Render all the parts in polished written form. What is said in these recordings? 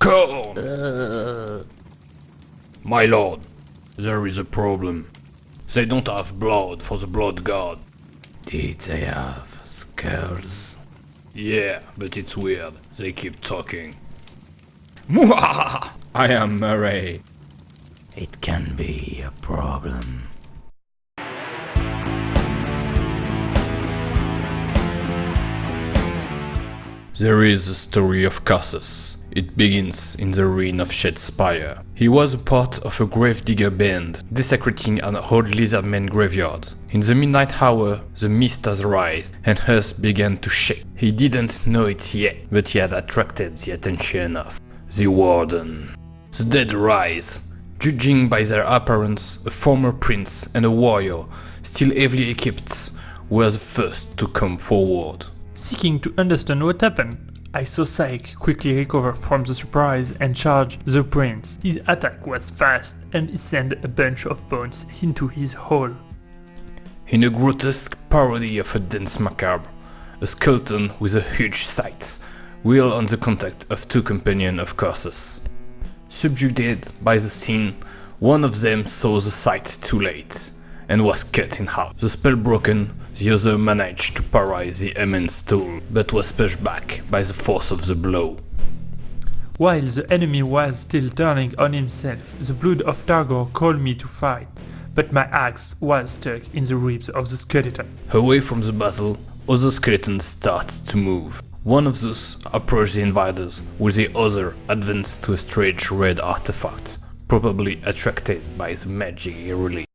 Corn! My lord, there is a problem. They don't have blood for the blood god. Did they have skulls? Yeah, but it's weird. They keep talking. Mwahaha! I am Murray. It can be a problem. There is a story of Cassus. It begins in the ruin of Shadespire. He was a part of a gravedigger band, desecrating an old lizardman graveyard. In the midnight hour, the mist has risen, and earth began to shake. He didn't know it yet, but he had attracted the attention of the Warden. The dead rise. Judging by their appearance, a former prince and a warrior, still heavily equipped, were the first to come forward. Seeking to understand what happened, I saw Syke quickly recover from the surprise and charge the prince. His attack was fast, and he sent a bunch of bones into his hole. In a grotesque parody of a dance macabre, a skeleton with a huge sight wheeled on the contact of two companions of Cassus. Subjugated by the scene, one of them saw the sight too late, and was cut in half. The spell broken, the other managed to paralyze the immense tool, but was pushed back by the force of the blow. While the enemy was still turning on himself, the blood of Targor called me to fight, but my axe was stuck in the ribs of the skeleton. Away from the battle, other skeletons started to move. One of those approached the invaders, while the other advanced to a strange red artifact, probably attracted by the magic he released.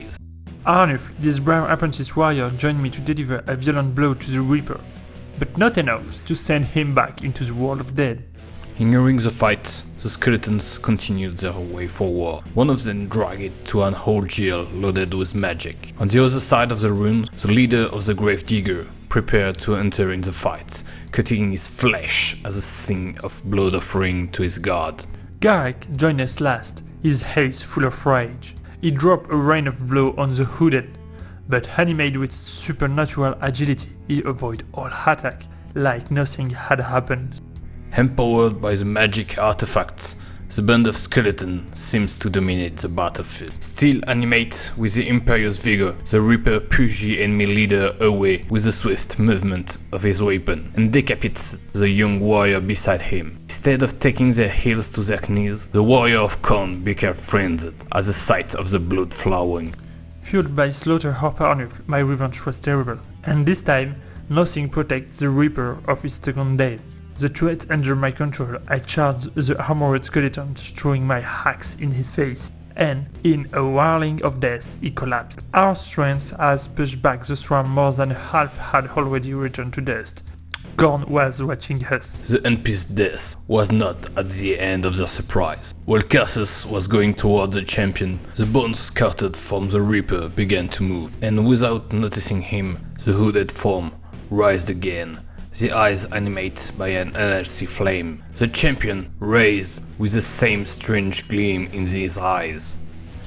Arnulf, this brave apprentice warrior, joined me to deliver a violent blow to the Reaper, but not enough to send him back into the world of dead. Ignoring the fight, the skeletons continued their way forward. One of them dragged it to an old jail loaded with magic. On the other side of the room, the leader of the gravedigger prepared to enter in the fight, cutting his flesh as a thing of blood offering to his god. Garrick joined us last, his face full of rage. He dropped a rain of blows on the hooded, but animated with supernatural agility, he avoided all attack, like nothing had happened. Empowered by the magic artifact, the band of skeletons seems to dominate the battlefield. Still animate with the imperious vigor, the Reaper pushed the enemy leader away with a swift movement of his weapon, and decapitates the young warrior beside him. Instead of taking their heels to their knees, the warrior of Khorne became frenzied at the sight of the blood flowing. Fueled by slaughter of Arnulf, my revenge was terrible, and this time, nothing protects the Reaper of his second death. The threat under my control, I charged the armored skeleton, throwing my axe in his face, and, in a whirling of death, he collapsed. Our strength has pushed back the swarm more than half had already returned to dust. Khorne was watching us. The NPC's death was not at the end of their surprise. While Cassus was going toward the champion, the bones scattered from the Reaper began to move, and without noticing him, the hooded form rised again, the eyes animated by an unearthly flame. The champion raised with the same strange gleam in his eyes.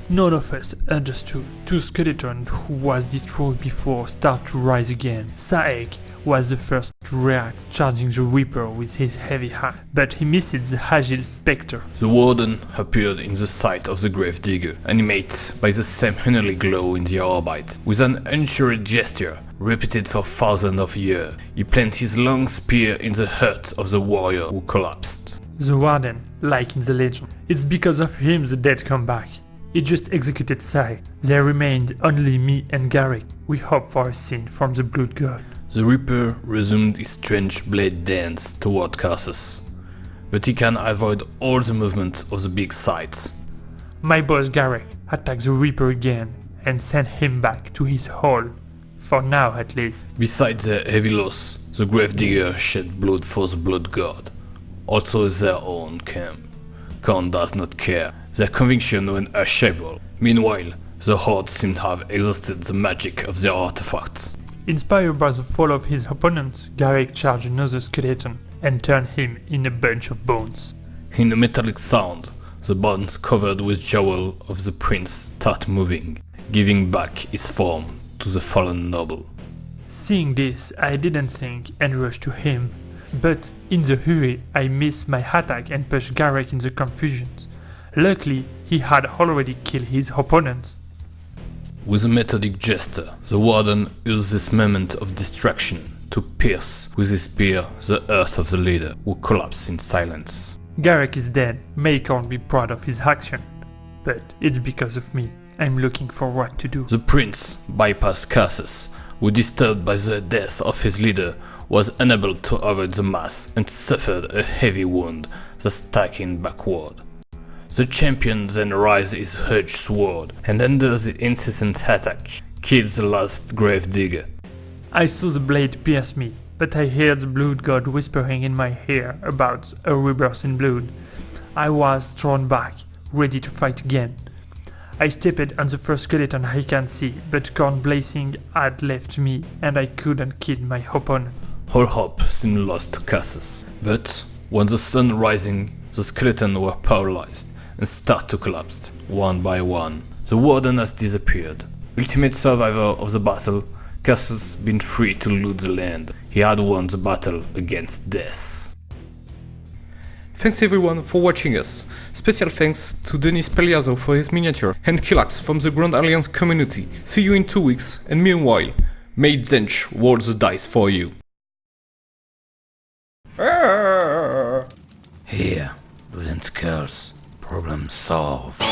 None of us understood. Two skeletons who was destroyed before start to rise again. Saek was the first to react, charging the Reaper with his heavy hand, but he missed the agile spectre. The Warden appeared in the sight of the gravedigger, animated by the same unearthly glow in the orbit. With an unsure gesture, repeated for thousands of years, he planted his long spear in the heart of the warrior who collapsed. The Warden, like in the legend, it's because of him the dead come back. He just executed Saek. There remained only me and Garrick. We hope for a sin from the Blood God. The Reaper resumed his strange blade dance toward Cassus, but he can avoid all the movement of the big sights. My boss Garrick attacked the Reaper again and sent him back to his hole, for now at least. Besides their heavy loss, the gravedigger shed blood for the Blood God, also their own camp. Khorne does not care, their conviction went unshakable. Meanwhile, the Horde seemed to have exhausted the magic of their artifacts. Inspired by the fall of his opponent, Garrick charged another skeleton and turned him in a bunch of bones. In a metallic sound, the bones covered with jowl of the prince start moving, giving back his form to the fallen noble. Seeing this, I didn't think and rushed to him. But in the hurry, I missed my attack and pushed Garek in the confusion. Luckily, he had already killed his opponent. With a methodic gesture, the warden used this moment of distraction to pierce with his spear the earth of the leader, who collapsed in silence. Garek is dead. May can't be proud of his action. But it's because of me. I'm looking for what to do. The prince bypassed Cassius, who, disturbed by the death of his leader, was unable to avoid the mass and suffered a heavy wound, thus stacking backward. The champion then raised his huge sword, and under the incessant attack, killed the last grave digger. I saw the blade pierce me, but I heard the blood god whispering in my ear about a rebirth in blood. I was thrown back, ready to fight again. I stepped on the first skeleton I can see, but Corn Blazing had left me, and I couldn't kill my opponent. All hope seemed lost to Cassius, but when the sun rising, the skeletons were paralyzed and start to collapse, one by one. The warden has disappeared. Ultimate survivor of the battle, Cassius been free to loot the land. He had won the battle against death. Thanks everyone for watching us. Special thanks to Denis Peliazo for his miniature and Kilax from the Grand Alliance community. See you in 2 weeks, and meanwhile, may Zench roll the dice for you. Here, Blood and Skulls. Problem solved.